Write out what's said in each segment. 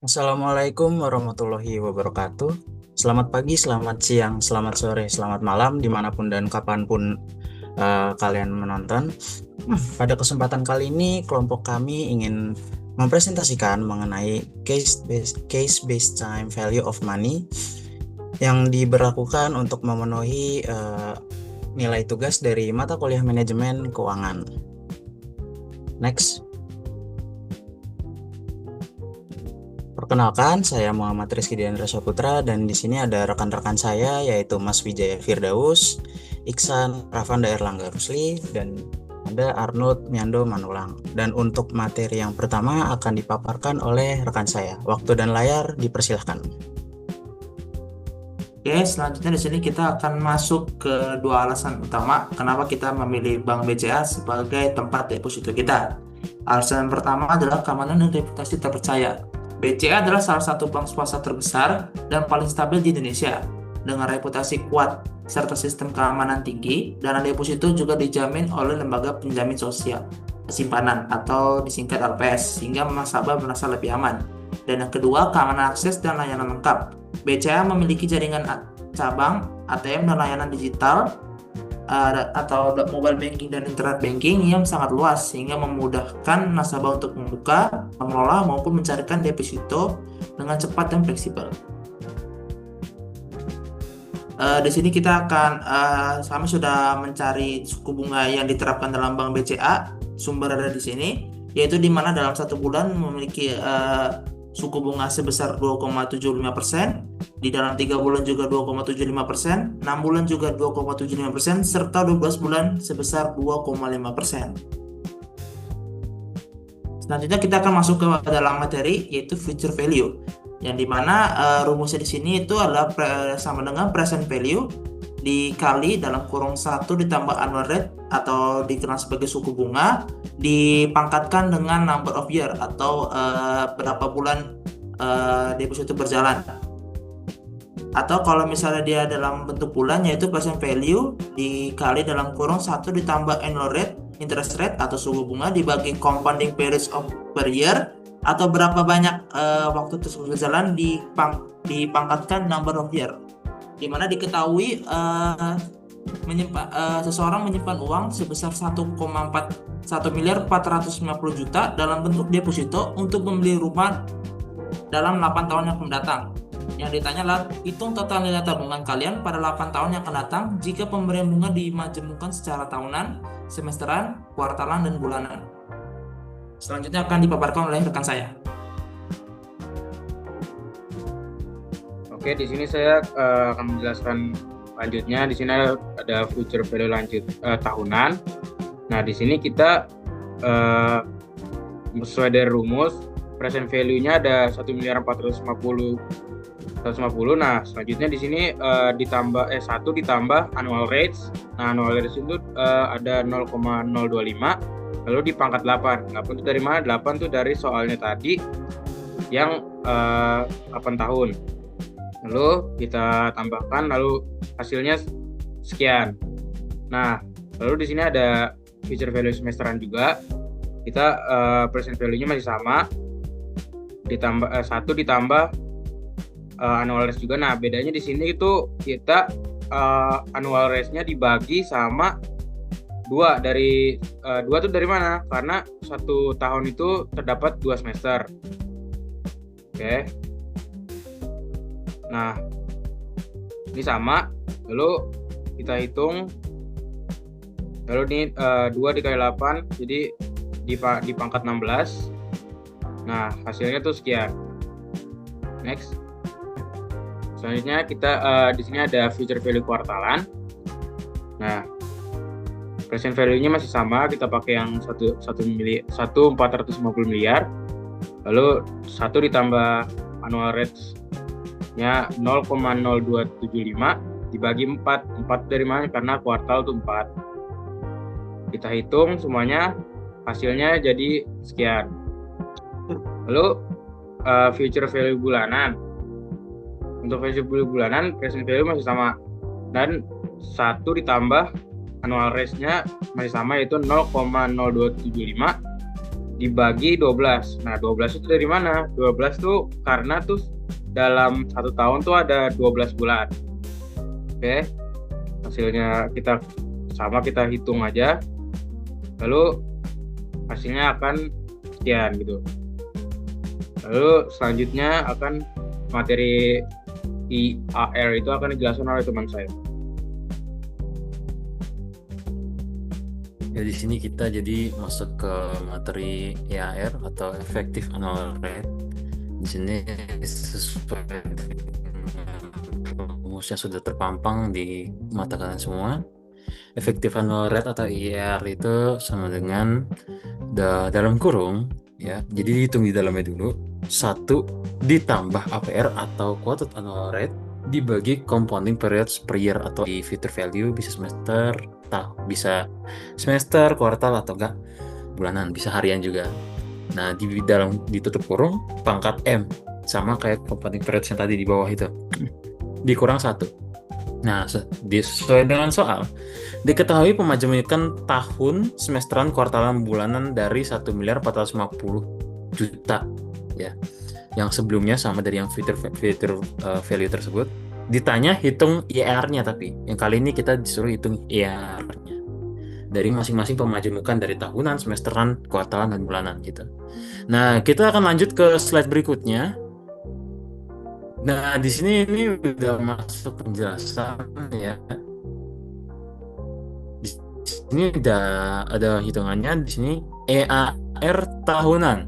Assalamualaikum warahmatullahi wabarakatuh. Selamat pagi, selamat siang, selamat sore, selamat malam, dimanapun dan kapanpun kalian menonton. Pada kesempatan kali ini, kelompok kami ingin mempresentasikan mengenai case-based time value of money yang diberlakukan untuk memenuhi nilai tugas dari mata kuliah manajemen keuangan. Next. Perkenalkan, saya Muhammad Rizky Diandra Saputra dan di sini ada rekan-rekan saya yaitu Mas Wijaya Firdaus, Iksan Rafanda Erlangga Rusli, dan ada Arnold Miando Manulang. Dan untuk materi yang pertama akan dipaparkan oleh rekan saya. Waktu dan layar dipersilahkan. Oke, selanjutnya di sini kita akan masuk ke dua alasan utama kenapa kita memilih Bank BCA sebagai tempat deposito kita. Alasan pertama adalah keamanan dan reputasi terpercaya. BCA adalah salah satu bank swasta terbesar dan paling stabil di Indonesia. Dengan reputasi kuat serta sistem keamanan tinggi, dana deposito juga dijamin oleh lembaga penjamin sosial simpanan atau disingkat LPS, sehingga nasabah merasa lebih aman. Dan yang kedua, keamanan akses dan layanan lengkap. BCA memiliki jaringan cabang, ATM, dan layanan digital atau mobile banking dan internet banking yang sangat luas sehingga memudahkan nasabah untuk membuka, mengelola maupun mencarikan deposito dengan cepat dan fleksibel. Di sini kita akan kami sudah mencari suku bunga yang diterapkan dalam Bank BCA. Sumber ada di sini, yaitu di mana dalam satu bulan memiliki suku bunga sebesar 2,75%, di dalam 3 bulan juga 2,75%, 6 bulan juga 2,75%, serta 12 bulan sebesar 2,5%. Selanjutnya kita akan masuk ke dalam materi yaitu future value, yang dimana rumusnya di sini itu adalah sama dengan present value dikali dalam kurung 1 ditambah annual rate atau dikenal sebagai suku bunga dipangkatkan dengan number of year atau berapa bulan deposito berjalan. Atau kalau misalnya dia dalam bentuk bulan yaitu present value dikali dalam kurung 1 ditambah annual rate, interest rate atau suku bunga dibagi compounding periods of per year atau berapa banyak waktu tersebut berjalan dipangkatkan number of year, di mana diketahui seseorang menyimpan uang sebesar 1,41 miliar 450 juta dalam bentuk deposito untuk membeli rumah dalam 8 tahun yang akan mendatang. Yang ditanya adalah hitung total nilai tabungan kalian pada 8 tahun yang akan datang jika pemberian bunga dimajemukkan secara tahunan, semesteran, kuartalan, dan bulanan. Selanjutnya akan dipaparkan oleh rekan saya. Oke, di sini saya akan menjelaskan lanjutnya. Di sini ada future value lanjut tahunan. Nah, di sini kita sesuai dari rumus present value-nya ada 1.450.150. Nah, selanjutnya di sini ditambah 1 ditambah annual rates. Nah, annual rates itu ada 0,025 lalu dipangkat 8. 8 itu dari mana? 8 itu dari soalnya tadi yang 8 tahun. Lalu kita tambahkan, lalu hasilnya sekian. Nah, lalu di sini ada future value semesteran juga. Kita present value-nya masih sama. Ditambah 1 ditambah annual rates juga. Nah, bedanya di sini itu kita annual rates-nya dibagi sama 2 dari 2 itu dari mana? Karena 1 tahun itu terdapat 2 semester. Oke. Nah, ini sama, lalu kita hitung, lalu ini 2 dikali 8, jadi dipangkat 16. Nah, hasilnya tuh sekian. Next. Selanjutnya kita di sini ada future value kuartalan. Nah, present value-nya masih sama, kita pakai yang 1.450 miliar. Lalu 1 ditambah annual rates-nya 0,0275 dibagi 4. 4 dari mana? Karena kuartal itu 4. Kita hitung semuanya, hasilnya jadi sekian. Lalu future value bulanan. Untuk future value bulanan, present value masih sama. Dan 1 ditambah annual rates-nya masih sama, yaitu 0,0275 dibagi 12. Nah, 12 itu dari mana? 12 tuh karena tuh dalam 1 tahun tuh ada 12 bulan. Oke, hasilnya kita hitung aja. Lalu hasilnya akan sekian gitu. Lalu selanjutnya akan materi IAR itu akan dijelaskan oleh teman saya. Ya, di sini kita jadi masuk ke materi EAR atau Effective Annual Rate. Di sini sesuai dengan rumusnya sudah terpampang di mata kalian semua. Effective Annual Rate atau EAR itu sama dengan dalam kurung ya. Jadi dihitung di dalamnya dulu 1 ditambah APR atau Quoted Annual Rate dibagi compounding periods per year, atau di future value, bisa semester, bisa semester, kuartal, atau enggak bulanan, bisa harian juga. Nah, di dalam ditutup kurung pangkat M, sama kayak compounding periods yang tadi di bawah itu, dikurang 1. Nah, sesuai dengan soal, diketahui pemajukan tahun, semesteran, kuartalan, bulanan dari 1.450.000.000 ya, yang sebelumnya sama dari yang future value tersebut. Ditanya hitung IR-nya, tapi yang kali ini kita disuruh hitung IR-nya dari masing-masing pemajukan dari tahunan, semesteran, kuartalan, dan bulanan gitu. Nah, kita akan lanjut ke slide berikutnya. Nah, di sini ini udah masuk penjelasan ya. Di sini udah ada hitungannya. Di sini EAR tahunan.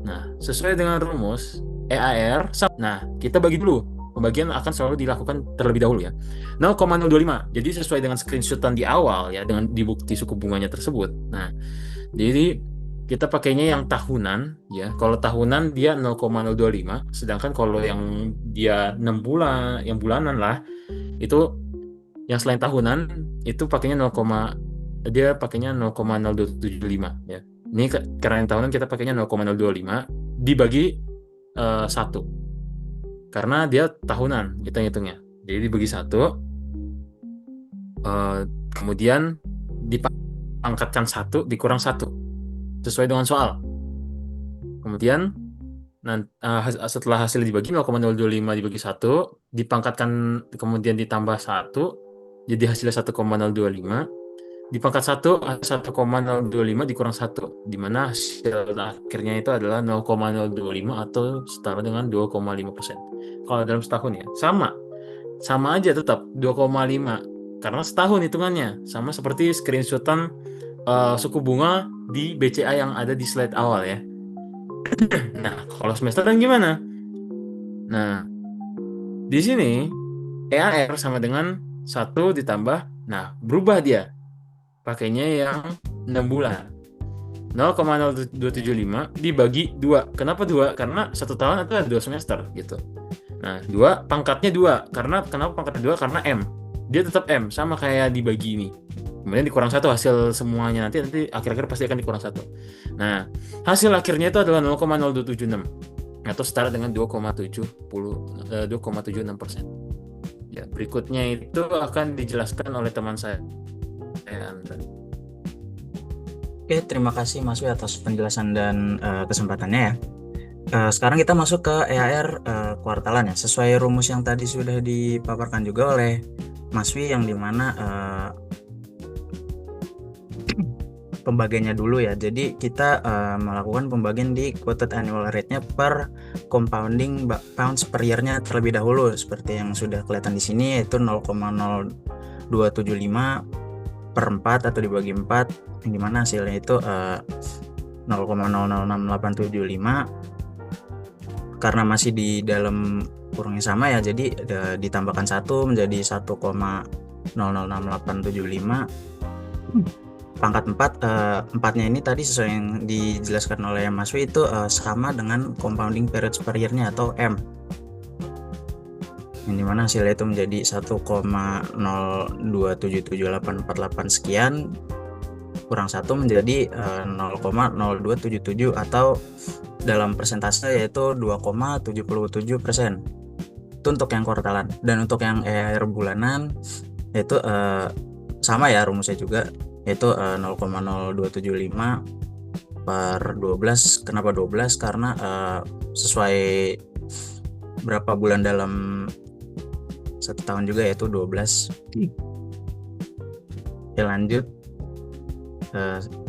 Nah, sesuai dengan rumus EAR, nah kita bagi dulu. Pembagian akan selalu dilakukan terlebih dahulu ya. 0,025. Jadi sesuai dengan screenshotan di awal ya, dengan di bukti suku bunganya tersebut. Nah, jadi kita pakainya yang tahunan ya. Kalau tahunan dia 0,025, sedangkan kalau yang dia 6 bulan, yang bulanan lah, itu yang selain tahunan itu pakainya 0,0275 ya. Ini karena yang tahunan kita pakainya 0,025 dibagi 1. Karena dia tahunan hitungnya. Jadi dibagi 1, kemudian dipangkatkan 1 dikurang 1 sesuai dengan soal. Kemudian setelah hasil dibagi 0,025 dibagi 1 dipangkatkan, kemudian ditambah 1 jadi hasilnya 1,025, dipangkat 1 1,025 dikurang 1, di mana hasil akhirnya itu adalah 0,025 atau setara dengan 2,5%. Kalau dalam setahun ya sama aja tetap 2,5 karena setahun hitungannya, sama seperti screenshotan suku bunga di BCA yang ada di slide awal ya. Nah, kalau semesteran gimana? Nah, di sini EAR sama dengan 1 ditambah, nah berubah dia pakainya yang 6 bulan, 0,0275 dibagi 2. Kenapa 2? Karena 1 tahun itu ada 2 semester gitu. Nah, 2 pangkatnya 2. Kenapa pangkatnya 2? Karena M. Dia tetap M, sama kayak dibagi ini. Kemudian dikurang 1 hasil semuanya, nanti akhir-akhir pasti akan dikurang 1. Nah, hasil akhirnya itu adalah 0,0276 atau setara dengan 2,76%. Ya, berikutnya itu akan dijelaskan oleh teman saya. Oke, terima kasih Mas Wi atas penjelasan dan kesempatannya ya. Sekarang kita masuk ke EAR kuartalan ya, sesuai rumus yang tadi sudah dipaparkan juga oleh Mas Wi, yang dimana pembagiannya dulu ya. Jadi kita melakukan pembagian di quoted annual rate-nya per compounding pounds per year-nya terlebih dahulu, seperti yang sudah kelihatan di sini, yaitu 0,0275 per 4 atau dibagi 4, yang dimana hasilnya itu 0,006875. Karena masih di dalam kurungnya sama ya, jadi ditambahkan 1 menjadi 1,006875. Pangkat 4, 4-nya ini tadi sesuai yang dijelaskan oleh Mas Wi itu sama dengan compounding periods per year-nya atau M, yang dimana hasilnya itu menjadi 1,02774848 sekian kurang 1 menjadi 0,0277 atau dalam persentase yaitu 2,77%. Itu untuk yang kuartalan. Dan untuk yang EAR bulanan yaitu sama ya rumusnya juga, yaitu 0,0275 per 12. Kenapa 12? Karena sesuai berapa bulan dalam satu tahun juga, yaitu 12. Oke, lanjut.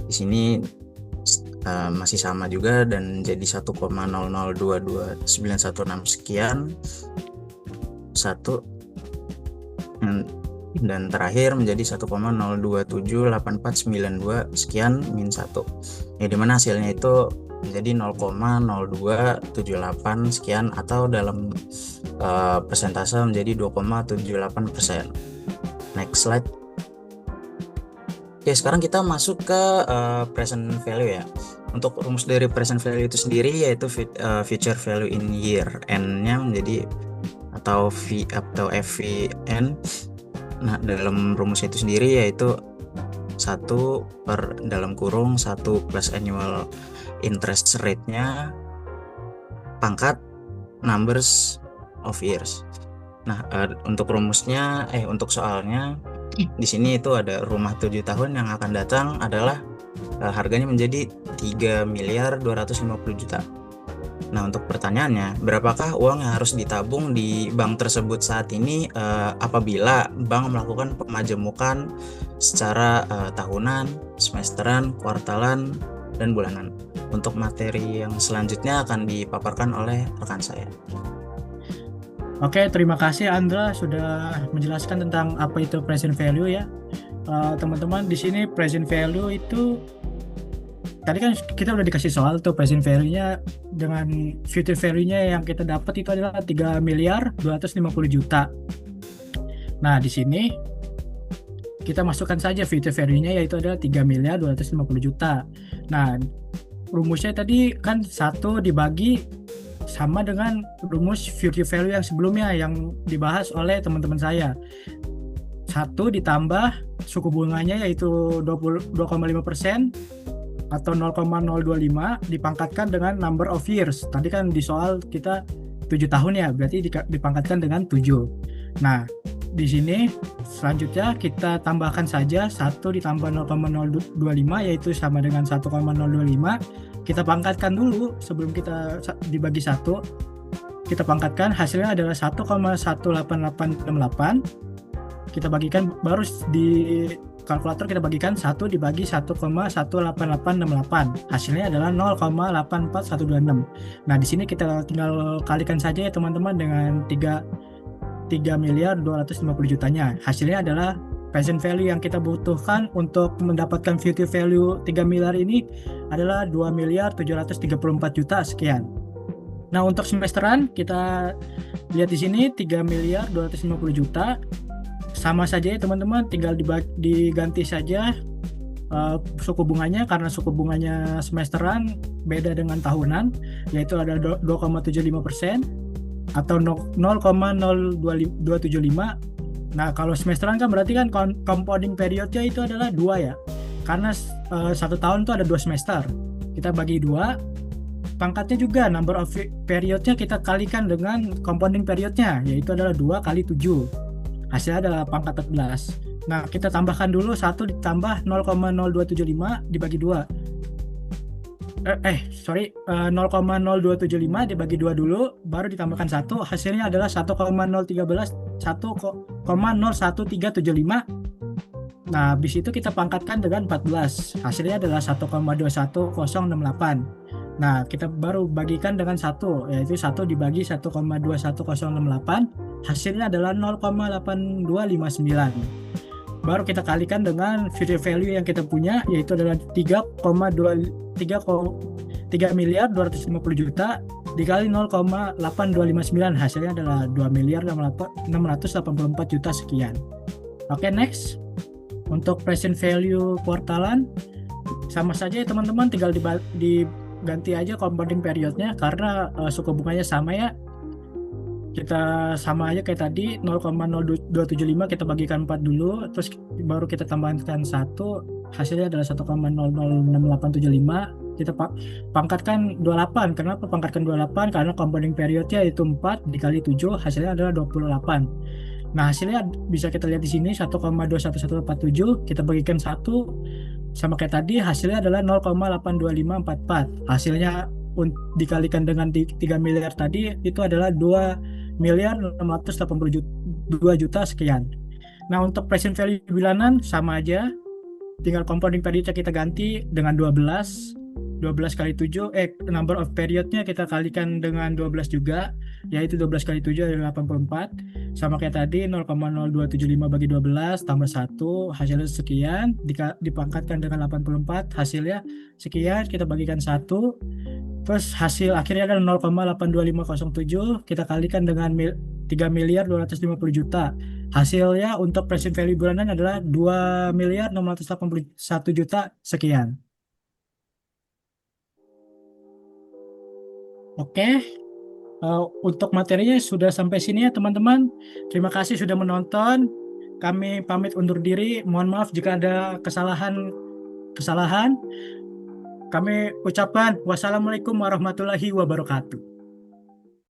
Di sini masih sama juga dan jadi 1,00229116 sekian 1, dan terakhir menjadi 1,027842 sekian min 1, ya dimana hasilnya itu menjadi 0,0278 sekian, atau dalam persentase menjadi 2,78%. Next slide. Oke, sekarang kita masuk ke present value ya. Untuk rumus dari present value itu sendiri yaitu future value in year, n-nya menjadi atau FVN. Nah, dalam rumus itu sendiri yaitu 1 per dalam kurung 1 plus annual interest rate-nya pangkat numbers of years. Nah, untuk rumusnya untuk soalnya di sini itu ada rumah 7 tahun yang akan datang adalah harganya menjadi 3.250 juta. Nah, untuk pertanyaannya, berapakah uang yang harus ditabung di bank tersebut saat ini apabila bank melakukan pemajemukan secara tahunan, semesteran, kuartalan, dan bulanan? Untuk materi yang selanjutnya akan dipaparkan oleh rekan saya. Oke, terima kasih Andra sudah menjelaskan tentang apa itu present value ya. Teman-teman, di sini present value itu tadi kan kita udah dikasih soal tuh present value-nya dengan future value-nya yang kita dapat itu adalah 3.250 juta. Nah, di sini kita masukkan saja future value-nya yaitu adalah 3.250 juta. Nah, rumusnya tadi kan 1 dibagi sama dengan rumus future value yang sebelumnya yang dibahas oleh teman-teman saya. 1 ditambah suku bunganya yaitu 2,5% atau 0,025 dipangkatkan dengan number of years. Tadi kan di soal kita 7 tahun ya, berarti dipangkatkan dengan 7. Nah, di sini selanjutnya kita tambahkan saja 1 ditambah 0,025 yaitu sama dengan 1,025. Kita pangkatkan dulu sebelum kita dibagi 1. Kita pangkatkan, hasilnya adalah 1,18868. Kita bagikan, baru di kalkulator kita bagikan 1 dibagi 1,18868. Hasilnya adalah 0,84126. Nah, di sini kita tinggal kalikan saja ya teman-teman dengan 3.250 jutanya. Hasilnya adalah present value yang kita butuhkan untuk mendapatkan future value 3 miliar ini adalah 2.734 juta sekian. Nah, untuk semesteran kita lihat di sini 3.250 juta. Sama saja ya teman-teman, tinggal diganti saja suku bunganya, karena suku bunganya semesteran beda dengan tahunan, yaitu ada 2,75% atau 0,0275. Nah, kalau semesteran kan berarti kan compounding periodnya itu adalah 2 ya, karena 1 tahun itu ada 2 semester. Kita bagi 2, pangkatnya juga number of periodnya kita kalikan dengan compounding periodnya, yaitu adalah 2 kali 7. Hasilnya adalah pangkat 14. Nah, kita tambahkan dulu 1 ditambah 0,0275 dibagi 2. 0,0275 dibagi 2 dulu, baru ditambahkan 1. Hasilnya adalah 1,0175. Nah, habis itu kita pangkatkan dengan 14. Hasilnya adalah 1,21068. Nah, kita baru bagikan dengan 1, yaitu 1 dibagi 1,21068. Hasilnya adalah 0,8259. Baru kita kalikan dengan future value yang kita punya, yaitu adalah 3.250 juta dikali 0,8259. Hasilnya adalah 2.684 juta sekian. Oke, next. Untuk present value kuartalan sama saja ya teman-teman, tinggal diganti aja compounding periodnya karena suku bunganya sama ya. Kita sama aja kayak tadi, 0,0275 kita bagikan 4 dulu, terus baru kita tambahkan 1, hasilnya adalah 1,006875. Kita pangkatkan 28. Kenapa pangkatkan 28? Karena compounding periodnya itu 4 dikali 7, hasilnya adalah 28. Nah, hasilnya bisa kita lihat di sini 1,21147, kita bagikan 1, sama kayak tadi hasilnya adalah 0,82544. Hasilnya dikalikan dengan 3 miliar tadi itu adalah 2.682 juta sekian. Nah, untuk present value bulanan sama aja, tinggal compounding periodnya kita ganti dengan 12 kali 7, number of periodnya kita kalikan dengan 12 juga, yaitu 12 kali 7 adalah 84. Sama kayak tadi, 0,0275 bagi 12 tambah 1, hasilnya sekian, dipangkatkan dengan 84, hasilnya sekian, kita bagikan 1. Terus hasil akhirnya adalah 0,82507, kita kalikan dengan 3 miliar 250 juta. Hasilnya untuk present value bulanan adalah 2 miliar 681 juta sekian. Oke, untuk materinya sudah sampai sini ya teman-teman. Terima kasih sudah menonton. Kami pamit undur diri. Mohon maaf jika ada kesalahan. Kami ucapkan wassalamualaikum warahmatullahi wabarakatuh.